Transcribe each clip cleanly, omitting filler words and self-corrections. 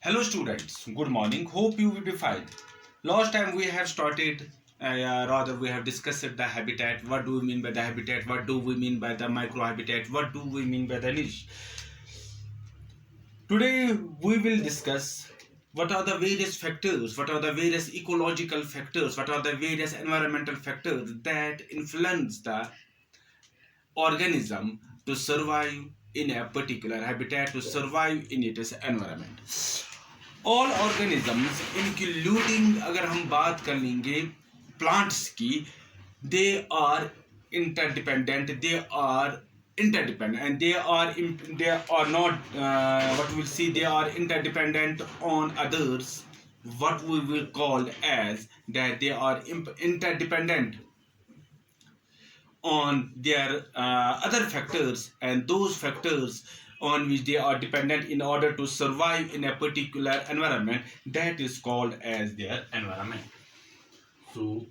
Hello students, good morning. Hope you will be fine. Last time we have started, rather we have discussed the habitat. What do we mean by the habitat? What do we mean by the microhabitat? What do we mean by the niche? Today we will discuss what are the various factors, what are the various ecological factors, what are the various environmental factors that influence the organism to survive in a particular habitat, to survive in its environment. All organisms including अगर हम बात कर लेंगे plants की, they are interdependent, and they are not what we will see, they are interdependent on others, what we will call as that they are interdependent on their other factors, and those factors on which they are dependent in order to survive in a particular environment, that is called as their environment. So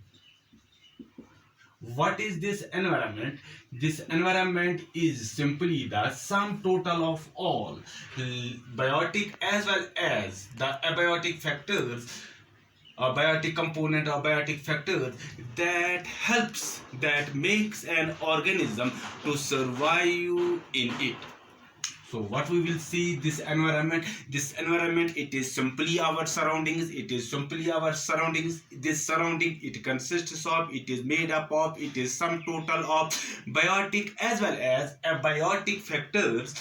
what is this environment? This environment is simply the sum total of all biotic as well as the abiotic factors, a biotic component or biotic factor that helps, that makes an organism to survive in it. So what we will see, this environment, it is simply our surroundings, this surrounding, it consists of, it is made up of, it is sum total of biotic as well as abiotic factors,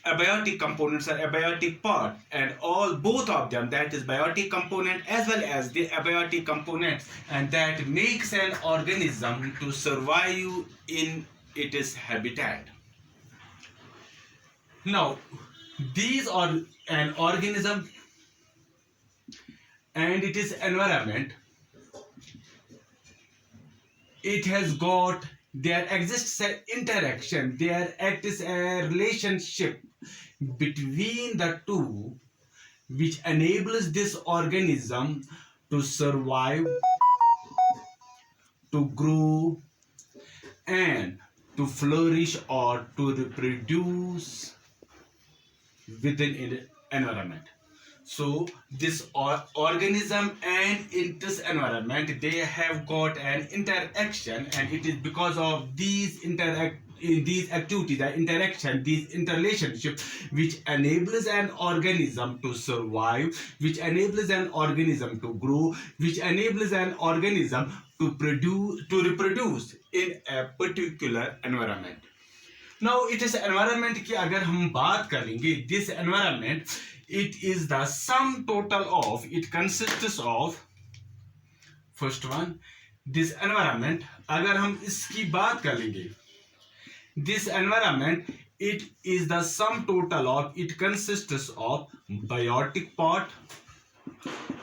abiotic components are abiotic part, and all both of them, that is biotic component as well as the abiotic components, and that makes an organism to survive in its habitat. Now these are an organism and it is environment, it has got, there exists an interaction, there exists a relationship between the two, which enables this organism to survive, to grow, and to flourish or to reproduce within an environment. So this organism and in this environment, they have got an interaction, and it is because of these activities, the interaction, these interrelationship, which enables an organism to survive, which enables an organism to grow, which enables an organism to reproduce in a particular environment. Now it is environment की अगर हम बात करेंगे, this environment, it is the sum total of, it consists of, first one, this environment, अगर हम इसकी बात कर लेंगे, this environment, it is the sum total of, it consists of biotic part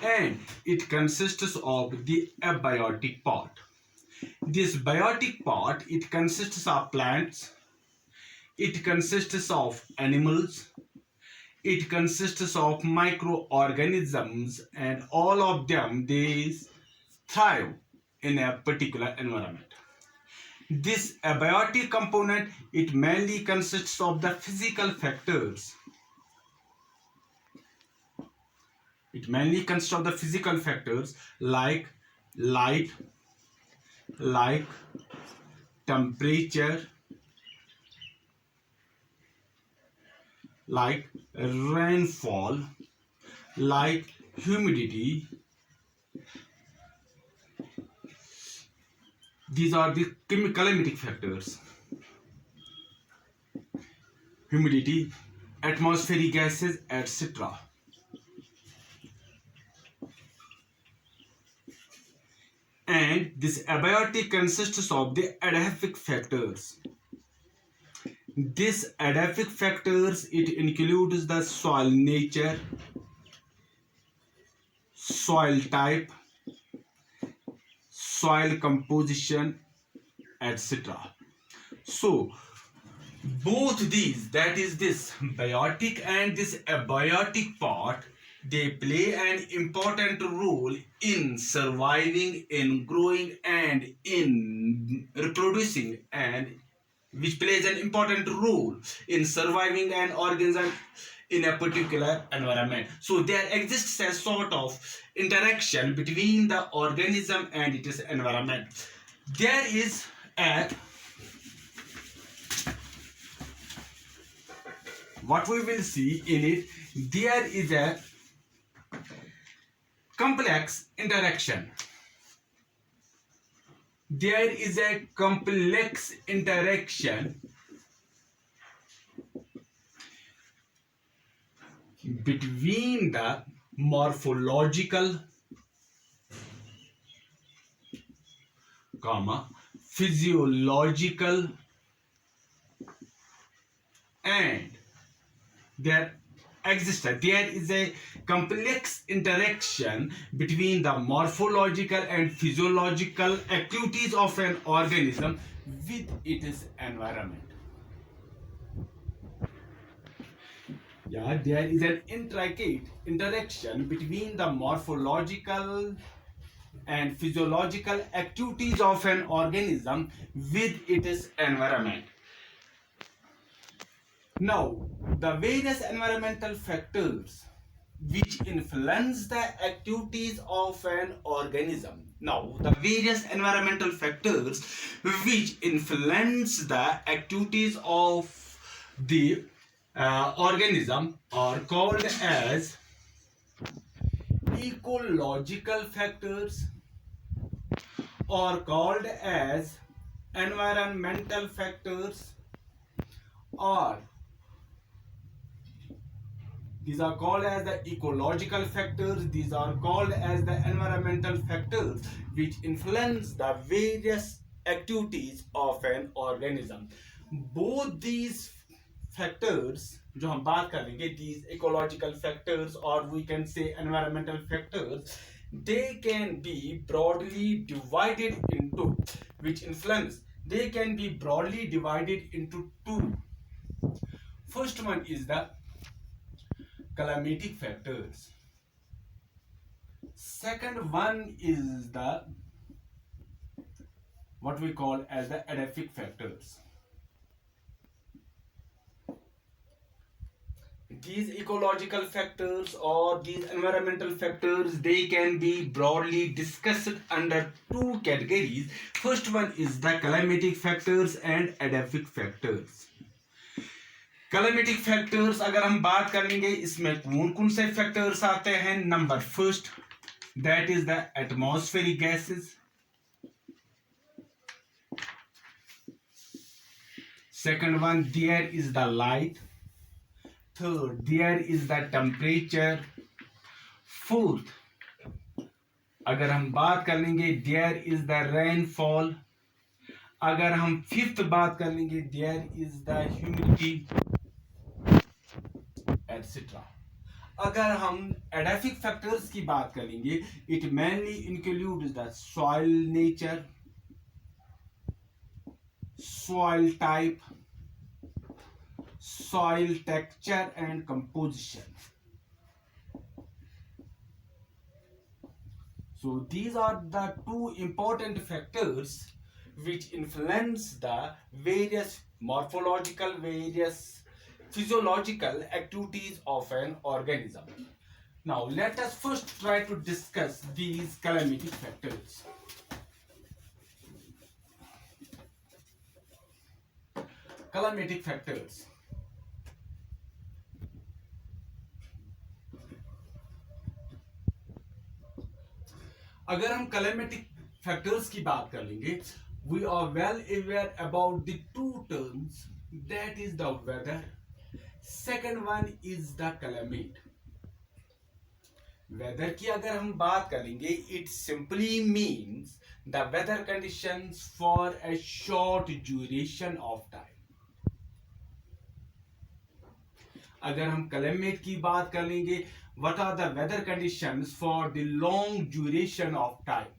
and it consists of the abiotic part. This biotic part, it consists of plants, it consists of animals, it consists of microorganisms, and all of them, they thrive in a particular environment. This abiotic component, it mainly consists of the physical factors. It mainly consists of the physical factors like light, like temperature, like rainfall, like humidity. These are the climatic factors. Humidity, atmospheric gases, etc. And this abiotic consists of the adaptive factors. This adaptive factors, it includes the soil nature, soil type, soil composition, etc. So both these, that is this biotic and this abiotic part, they play an important role in surviving, in growing, and in reproducing, and which plays an important role in surviving an organism in a particular environment. So there exists a sort of interaction between the organism and its environment. There is a what we will see in it, there is a complex interaction. There is a complex interaction between the morphological, physiological, and there is a complex interaction between the morphological and physiological activities of an organism with its environment. Yeah, there is an intricate interaction between the morphological and physiological activities of an organism with its environment. Now, the various environmental factors which influence the activities of an organism. Now, the various environmental factors which influence the activities of the organism are called as ecological factors, or called as environmental factors, or these are called as the ecological factors. These are called as the environmental factors which influence the various activities of an organism. Both these factors, जो हम बात करेंगे, these ecological factors or we can say environmental factors, they can be broadly divided into which influence. They can be broadly divided into two. First one is the climatic factors. Second one is the what we call as the edaphic factors. These ecological factors or these environmental factors, they can be broadly discussed under two categories. First one is the climatic factors and edaphic factors. Climatic factors अगर हम बात करेंगे, इसमें कौन कौन से factors आते हैं? Number first, that is the atmospheric gases. Second one, there is the light. Third, there is the temperature. Fourth, अगर हम बात कर लेंगे, देयर इज द रेनफॉल. अगर हम फिफ्थ बात कर लेंगे, there is the humidity etcetera. अगर हम एडाफिक फैक्टर्स की बात करेंगे, it mainly includes the soil nature, soil type, soil texture and composition. So these are the two important factors which influence the various morphological, various physiological activities of an organism. Now let us first try to discuss these climatic factors. Climatic factors. अगर हम climatic factors की बात कर लेंगे, we are well aware about the two terms, that is the weather. Second one is the climate. Weather की अगर हम बात करेंगे, it simply means the weather conditions for a short duration of time. अगर हम क्लाइमेट की बात कर लेंगे, what are the weather conditions for the long duration of time.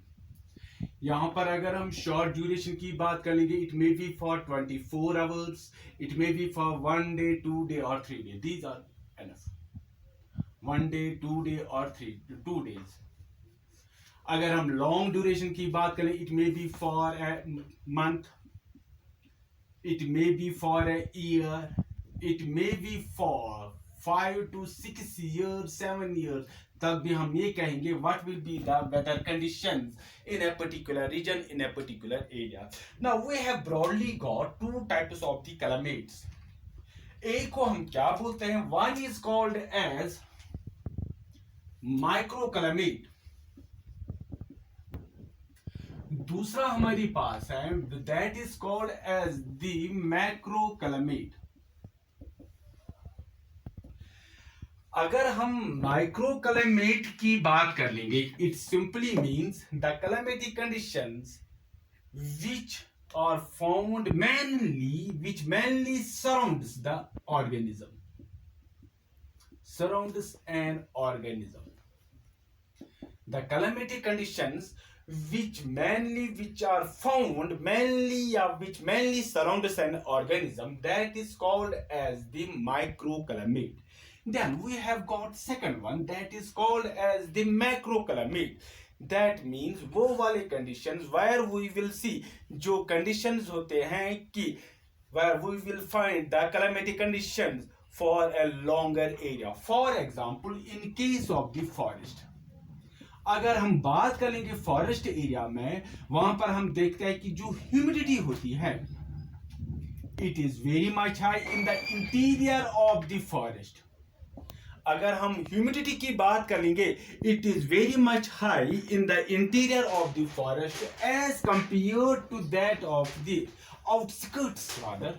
यहाँ पर अगर हम short duration की बात कर लेंगे, it may be for 24 hours, it may be for 1 day, 2 day or 3 day. These are enough. 1 day, 2 day or 2 days. अगर हम long duration की बात करें, it may be for a month, it may be for a year, it may be for 5 to 6 years, 7 years, तब भी हम ये कहेंगे what will be the weather conditions in a particular region, in a particular area. Now we have broadly got two types of the climates. एक को हम क्या बोलते हैं? One is called as microclimate. दूसरा हमारे पास है that is called as the macroclimate. अगर हम माइक्रो क्लाइमेट की बात कर लेंगे, it simply means the climatic conditions which are found which mainly surrounds the organism, surrounds an organism. The climatic conditions which are found which mainly surrounds an organism, that is called as the microclimate. Then we have got second one, that is called as the macroclimate. That means वो वाले conditions where we will see जो conditions होते हैं कि where we will find the climatic conditions for a longer area. For example, in case of the forest, अगर हम बात करेंगे फॉरेस्ट एरिया में, वहां पर हम देखते हैं कि जो ह्यूमिडिटी होती है, it is very much high in the interior of the forest. अगर हम ह्यूमिडिटी की बात करेंगे, it is very much high in the interior of the forest as compare to that of the outskirts, rather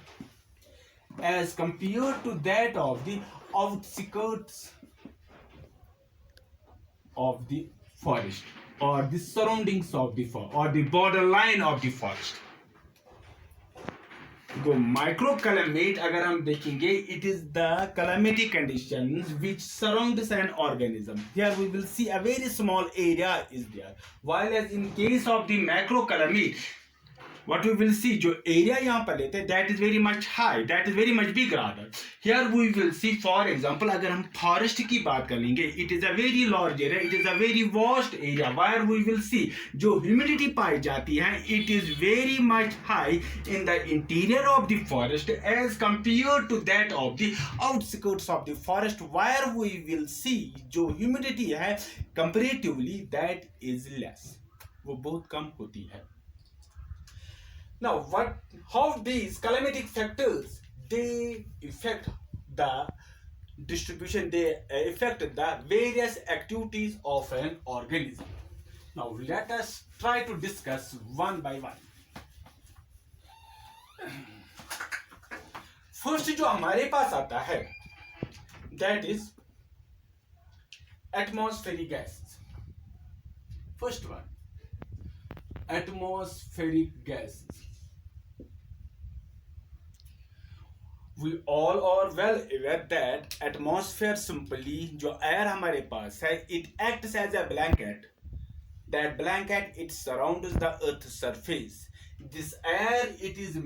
as compared to that of the outskirts of the forest or the surroundings of the forest or the borderline of the forest. तो microclimate अगर हम देखेंगे, it is the climatic conditions which surrounds an organism. Here we will see a very small area is there, while as in case of the macroclimate, what we will see, जो area यहाँ पर लेते हैं, that is very much high, that is very much big rather. Here we will see, for example, अगर हम forest की बात कर लेंगे, it is a very large area, it is a very vast area, where we will see जो humidity पाई जाती है, it is very much high in the interior of the forest as compared to that of the outskirts of the forest, where we will see जो humidity है comparatively that is less, वो बहुत कम होती है. Now, how these climatic factors they affect the distribution, they affect the various activities of an organism. Now, let us try to discuss one by one. First, जो हमारे पास आता है, that is atmospheric gases. First one, atmospheric gases. We all are well aware that atmosphere simply जो air हमारे पास है, it acts as a blanket. That blanket, it surrounds the earth's surface. This air, it is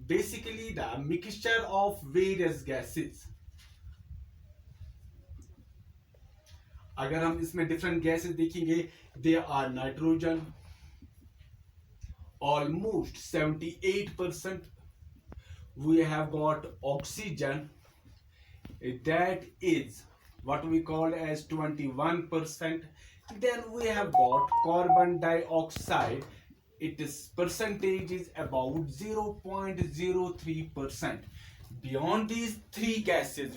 basically the mixture of various gases. अगर हम इसमें different gases देखेंगे, they are nitrogen, almost 78%. We have got oxygen, that is what we call as 21%. Then we have got carbon dioxide, its percentage is about 0.03%. Beyond these three gases,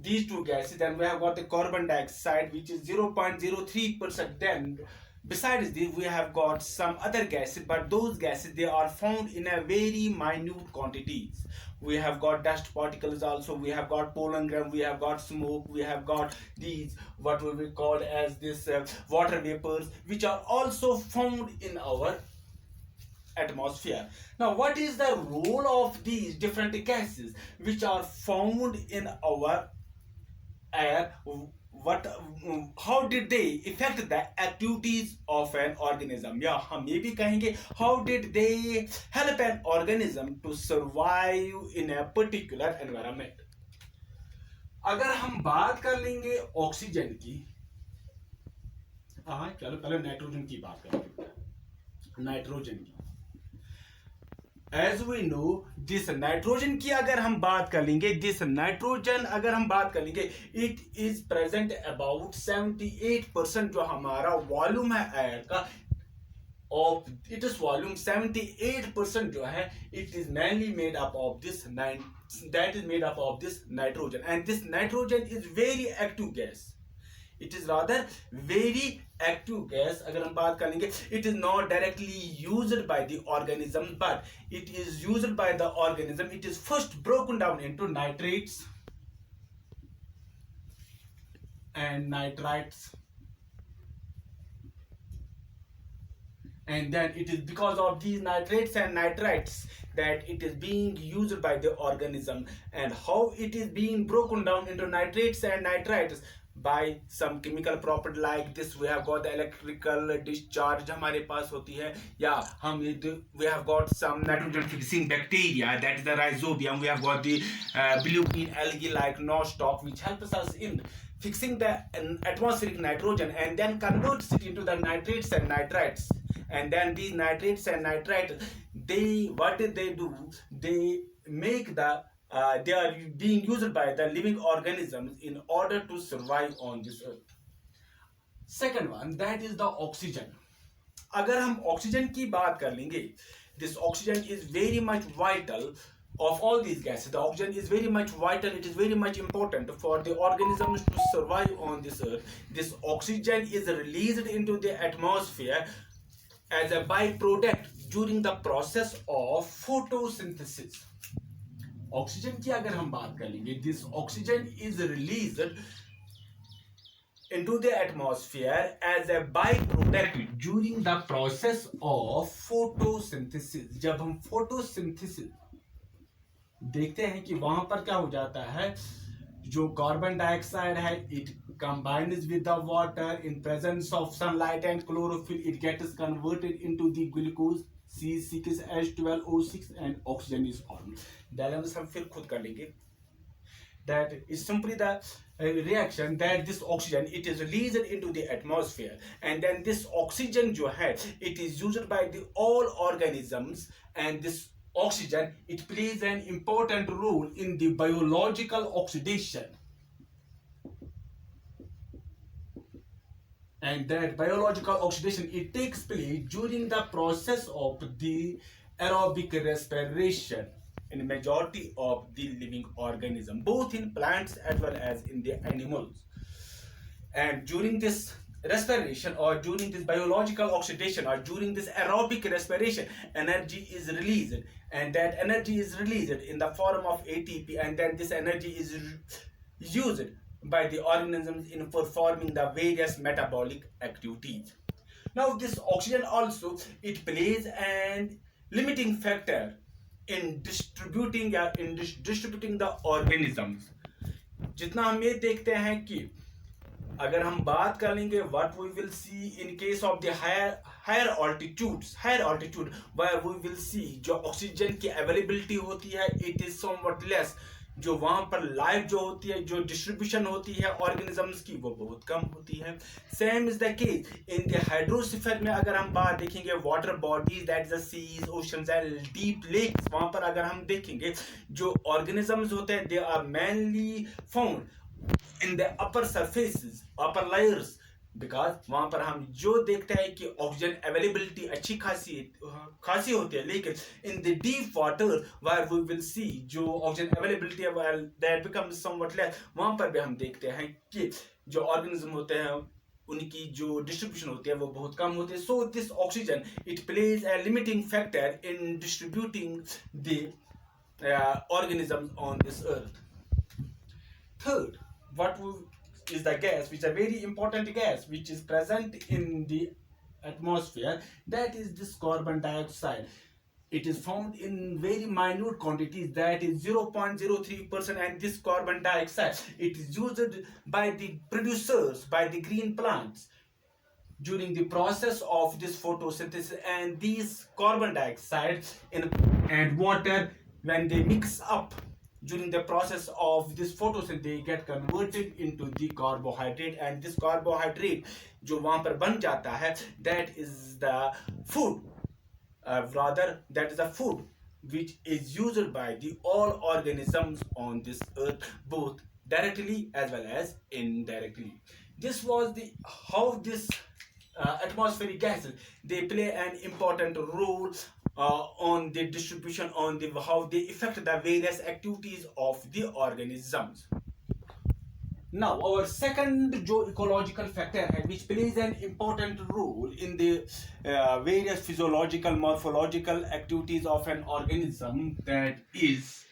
these two gases, then we have got the carbon dioxide, which is 0.03%. Then besides this, we have got some other gases, but those gases, they are found in a very minute quantities. We have got dust particles also, we have got pollen grain, we have got smoke, we have got these what we will call as this water vapors, which are also found in our atmosphere. Now, what is the role of these different gases which are found in our air? How did they affect the activities of an organism? या हम ये भी कहेंगे, how did they help an organism to survive in a particular environment? अगर हम बात कर लेंगे ऑक्सीजन की, चलो पहले नाइट्रोजन की बात करेंगे. नाइट्रोजन की as we know this nitrogen की अगर हम बात कर लेंगे, दिस नाइट्रोजन अगर हम बात कर लेंगे, इट इज प्रेजेंट अबाउट 78% जो हमारा वॉल्यूम है एयर का, of it is volume 78% जो है, it is mainly made up of this nine, that is made up of this nitrogen, and this nitrogen is very active gas. It is rather very active gas. अगर हम बात करेंगे, it is not directly used by the organism, but it is used by the organism. It is first broken down into nitrates and nitrites, and then it is because of these nitrates and nitrites that it is being used by the organism. And how it is being broken down into nitrates and nitrites? By some chemical property like this. We have got the electrical discharge हमारे पास होती है, या हम we have got some nitrogen fixing bacteria, that is the rhizobium. We have got the blue green algae like nostoc, which helps us in fixing the atmospheric nitrogen and then converts it into the nitrates and nitrites. And then these nitrates and nitrites, they, what did they do? They make the they are being used by the living organisms in order to survive on this earth. Second one, that is the oxygen. अगर हम oxygen की बात कर लेंगे, this oxygen is very much vital. Of all these gases, the oxygen is very much vital. It is very much important for the organisms to survive on this earth. This oxygen is released into the atmosphere as a byproduct during the process of photosynthesis. Oxygen की अगर हम बात कर लेंगे, this oxygen is released into the atmosphere as a byproduct during the process of photosynthesis. जब हम photosynthesis देखते हैं कि वहां पर क्या हो जाता है, जो कार्बन डाइऑक्साइड है, it combines with the water in presence of sunlight and chlorophyll, it gets converted into the glucose C6H12O6 and oxygen is formed. Balance हम फिर खुद कर लेंगे. That is simply the reaction that this oxygen, it is released into the atmosphere, and then this oxygen जो है, it is used by the all organisms, and this oxygen, it plays an important role in the biological oxidation. And that biological oxidation, it takes place during the process of the aerobic respiration in majority of the living organism, both in plants as well as in the animals. And during this respiration, or during this biological oxidation, or during this aerobic respiration, energy is released, and that energy is released in the form of ATP, and then this energy is used by the organisms in performing the various metabolic activities. Now this oxygen also, it plays an limiting factor in distributing the organisms. जितना हम ये देखते हैं कि अगर हम बात कर लेंगे, what we will see in case of the higher altitude where we will see जो ऑक्सीजन की अवेलेबिलिटी होती है, it is somewhat less. जो वहां पर लाइफ जो होती है, जो डिस्ट्रीब्यूशन होती है ऑर्गेनिजम्स की, वो बहुत कम होती है. Same is the case in the hydrosphere में. अगर हम बात देखेंगे water bodies, that is the seas, oceans and deep lakes, वहां पर अगर हम देखेंगे जो ऑर्गेनिजम्स होते हैं, they are mainly found in the upper surfaces, upper layers, because वहां पर हम जो देखते हैं कि ऑक्सीजन अवेलेबिलिटी अच्छी खासी होती है, लेकिन in the deep water where we will see जो ऑक्सीजन अवेलेबिलिटी है दैट बिकम्स समवट लेस, वहां पर भी हम देखते हैं कि जो ऑर्गेनिज्म होते हैं उनकी जो डिस्ट्रीब्यूशन होती है वो बहुत कम होती है. So this oxygen, it plays a limiting factor in distributing the organisms on this earth. Third, what is the gas, which is a very important gas which is present in the atmosphere, that is this carbon dioxide. It is found in very minute quantities, that is 0.03%, and this carbon dioxide, it is used by the producers, by the green plants during the process of this photosynthesis. And these carbon dioxide and water, when they mix up during the process of this photosynthesis, they get converted into the carbohydrate, and this carbohydrate जो वहां पर बन जाता है, that is the food, rather that is the food which is used by the all organisms on this earth, both directly as well as indirectly. This was the how this atmospheric gases, they play an important role on the distribution, on the how they affect the various activities of the organisms. Now, our second ecological factor which plays an important role in the various physiological, morphological activities of an organism, that is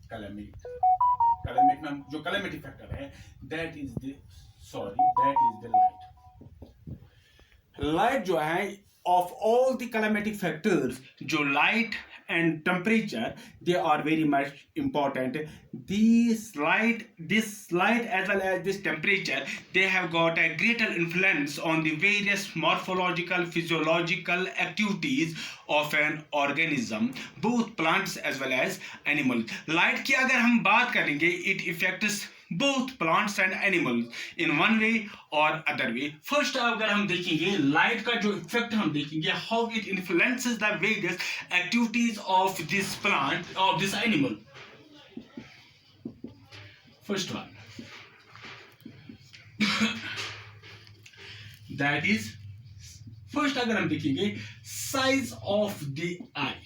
calamity. Calamity में जो calamity factor है, that is the light. Light जो है, of all the climatic factors, जो light and temperature, they are very much important. This light as well as this temperature, they have got a greater influence on the various morphological, physiological activities of an organism, both plants as well as animals. Light की अगर हम बात करेंगे, it affects both plants and animals in one way or other way. First अगर हम देखेंगे light का जो effect हम देखेंगे, how it influences the various activities of this plant, of this animal. First one that is, first अगर हम देखेंगे size of the eye.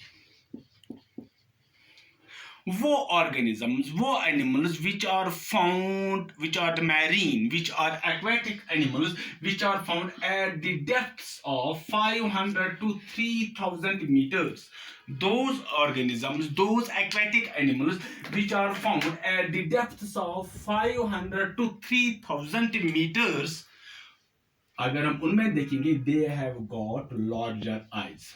वो organisms, वो animals which are found, which are the marine, which are aquatic animals, which are found at the depths of 500 to 3000 meters. Those organisms, those aquatic animals which are found at the depths of 500 to 3000 meters, अगर हम उनमें देखेंगे, they have got larger eyes.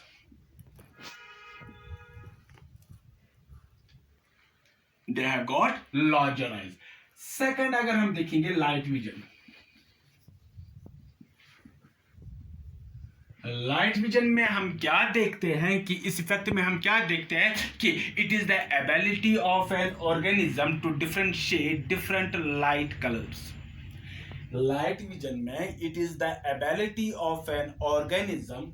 They have got larger eyes. Second अगर हम देखेंगे light vision. Light vision में हम क्या देखते हैं कि इस इफेक्ट में हम क्या देखते हैं कि it is the ability of an organism to differentiate different light colours. Light vision में it is the ability of an organism,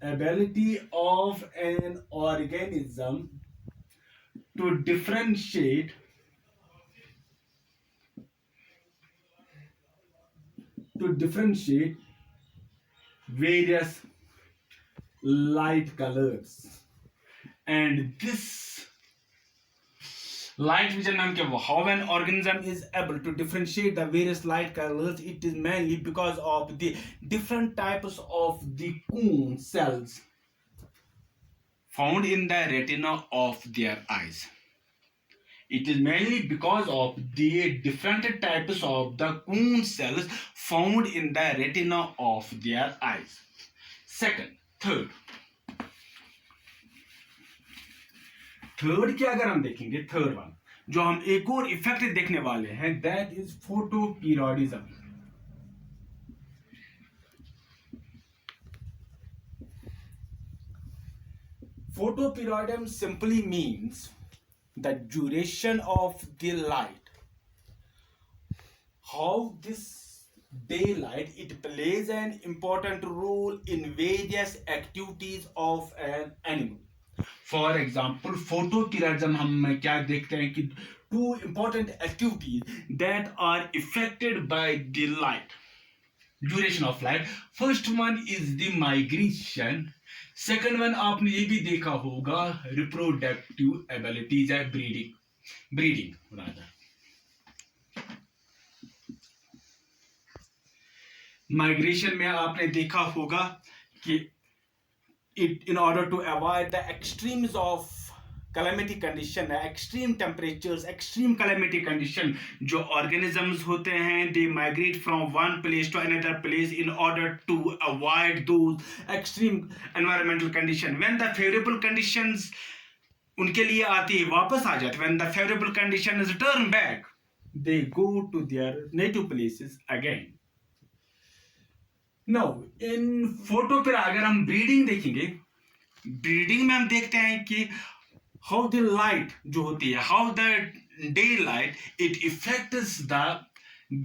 ability of an organism to differentiate various light colors. And this light vision नाम क्या, how an organism is able to differentiate the various light colors, it is mainly because of the different types of the cone cells found in the retina of their eyes. It is mainly because of the different types of the cone cells found in the retina of their eyes. Second, third की अगर हम देखेंगे, third one जो हम एक और effect देखने वाले हैं, that is photoperiodism. Photoperiodism simply means the duration of the light, how this daylight it plays an important role in various activities of an animal. For example, photoperiodism हम क्या देखते हैं कि two important activities that are affected by the light, duration of light. First one is the migration. Second one आपने ये भी देखा होगा, रिप्रोडक्टिव एबिलिटीज है, ब्रीडिंग रादर. माइग्रेशन में आपने देखा होगा कि it in order to avoid the extremes of calamity condition, extreme temperatures, extreme calamity condition, जो organisms होते हैं, they migrate from one place to another place in order to avoid those extreme environmental condition. When the favorable conditions उनके लिए आती है, वापस आ जाते, when the favorable conditions turn back, they go to their native places again. Now in photo पर अगर हम breeding देखेंगे, ब्रीडिंग में हम देखते हैं कि how the light जो होती है, how the daylight it affects the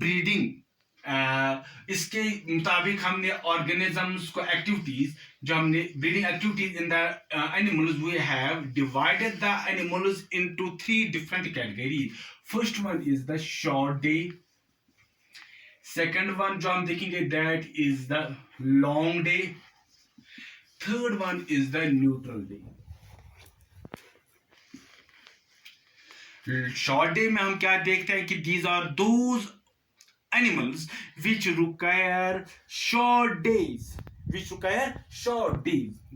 breeding इसके मुताबिक हमने ऑर्गेनिजम्स को एक्टिविटीज जो हमने breeding activities in the animals we have divided the animals into three different categories. First one is the short day. Second one जो हम देखेंगे that is the long day. Third one is the neutral day. Short day में हम क्या देखते हैं कि these are those animals which require short days,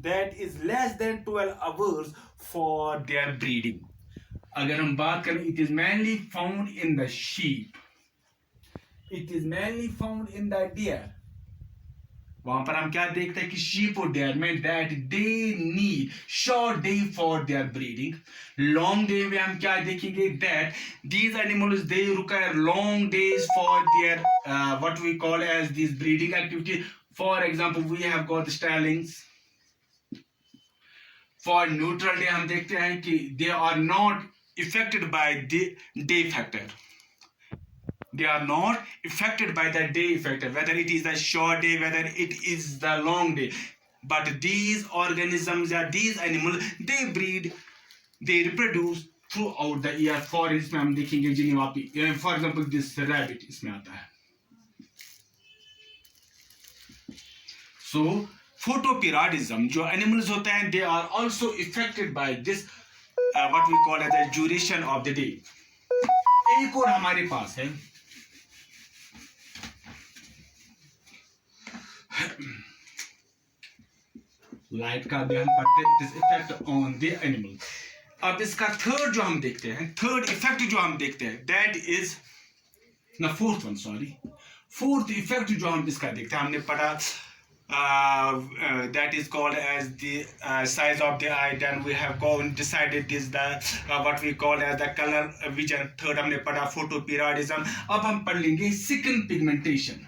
that is less than 12 hours for their breeding. अगर हम बात करें, it is mainly found in the sheep, it is mainly found in the deer. वहां पर हम क्या देखते हैं कि sheep और deer में that they need short day for their breeding. Long day में हम क्या देखेंगे that these animals they require long days for their what we call as these breeding activity. For example, we have got the starlings. For neutral day हम देखते हैं कि they are not affected by the day factor. They are not affected by the day factor, whether it is the short day, whether it is the long day. But these organisms or these animals, they breed, they reproduce throughout the year. For instance, हम देखेंगे जिनिवापी, for example, this rabbit इसमें आता है. So photoperiodism जो animals होते हैं, they are also affected by this what we call as the duration of the day. एक और हमारे पास है लाइट का भी हम पढ़ते हैं, it is effect on the animal. अब इसका थर्ड जो हम देखते हैं, थर्ड इफेक्ट जो हम देखते हैं दैट इज ना fourth one, sorry, fourth effect जो हम इसका देखते हैं, हमने पढ़ा that is called as the size of the eye. Then we have decided this the what we call as the color vision. Third हमने पढ़ा photoperiodism. अब हम पढ़ लेंगे second pigmentation.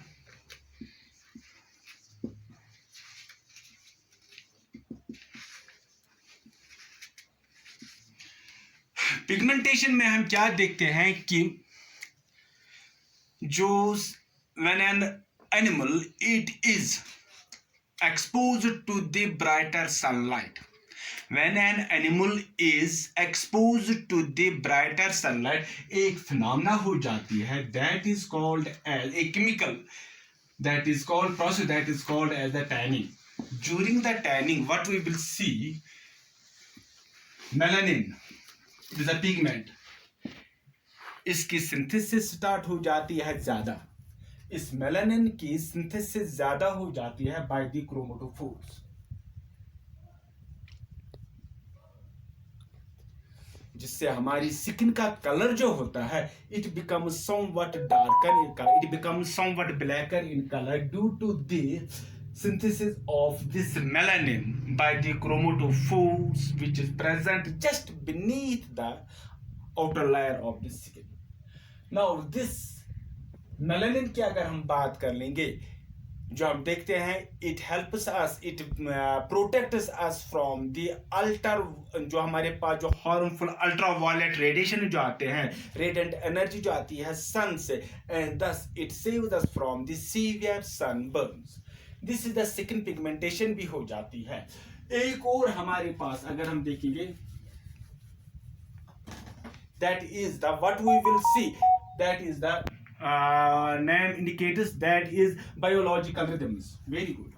पिगमेंटेशन में हम क्या देखते हैं कि जो when an animal it is exposed to the brighter sunlight, when an animal is exposed to the brighter sunlight, एक फिनोमेना हो जाती है that is called as a chemical, that is called process that is called as the tanning. During the tanning what we will see, melanin is a pigment, इसकी synthesis start हो जाती है ज्यादा, इस मेलानिन की सिंथेसिस ज्यादा हो जाती है बाय द क्रोमेटोफोर्स, जिससे हमारी स्किन का कलर जो होता है it becomes somewhat darker in colour, it becomes somewhat blacker in colour due to the synthesis of this melanin by the chromatophores which is present just beneath the outer layer of the skin. Now this melanin की अगर हम बात कर लेंगे, जो हम देखते हैं it helps us, it protects us from the जो हमारे पास जो harmful ultraviolet radiation जो आते हैं, radiant energy जो आती है sun से, and thus it saves us from the severe sunburns. This is the second pigmentation भी हो जाती है. एक और हमारे पास अगर हम देखेंगे that is the what we will see, that is the name indicators, that is biological rhythms. Very good.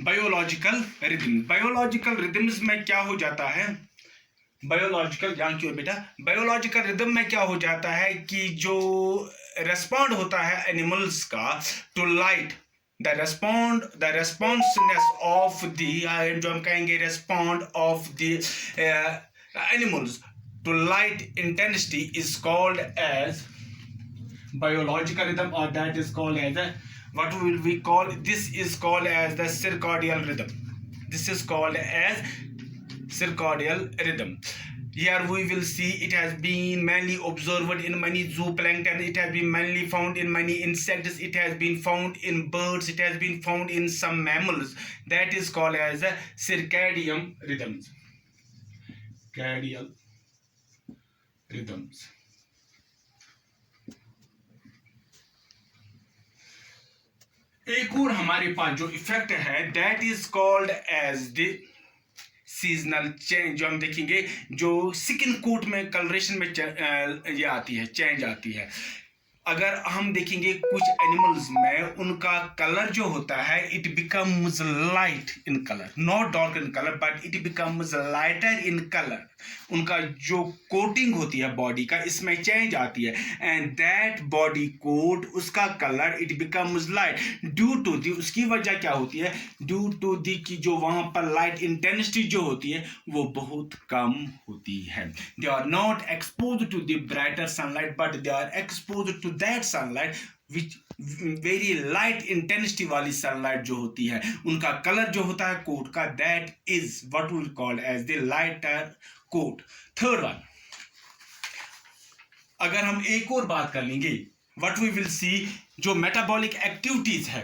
Biological rhythm, biological rhythms में क्या हो जाता है, बायोलॉजिकल ध्यान क्यों बेटा, बायोलॉजिकल रिदम में क्या हो जाता है कि जो रेस्पॉन्ड होता है एनिमल्स का to light, the responsiveness of the जो हम कहेंगे respond of the animals to light intensity is called as biological rhythm, और that is called as what will we call, this is called as the circadian rhythm, this is called as circadian rhythm. Here we will see it has been mainly observed in many zooplankton, it has been mainly found in many insects, it has been found in birds, it has been found in some mammals. That is called as circadian rhythms. Circadian rhythms. एक और हमारे पास जो effect है that is called as the seasonal change, जो हम देखेंगे जो skin coat में कलरेशन में ये आती है, चेंज आती है। अगर हम देखेंगे कुछ एनिमल्स में उनका कलर जो होता है it becomes light in colour, not dark in colour but it becomes lighter in colour. उनका जो कोटिंग होती है बॉडी का इसमें चेंज आती है एंड दैट बॉडी कोट उसका colour it becomes light due to the, उसकी वजह क्या होती है, ड्यू टू दी कि जो वहां पर लाइट इंटेंसिटी जो होती है वो बहुत कम होती है। They are not expose to the brighter sunlight but they are expose to that sunlight which very light intensity वाली सनलाइट जो होती है उनका कलर जो होता है कोट का that is what we called as the lighter coat. Third one, अगर हम एक और बात कर लेंगे व्हाट वी विल सी जो मेटाबॉलिक एक्टिविटीज है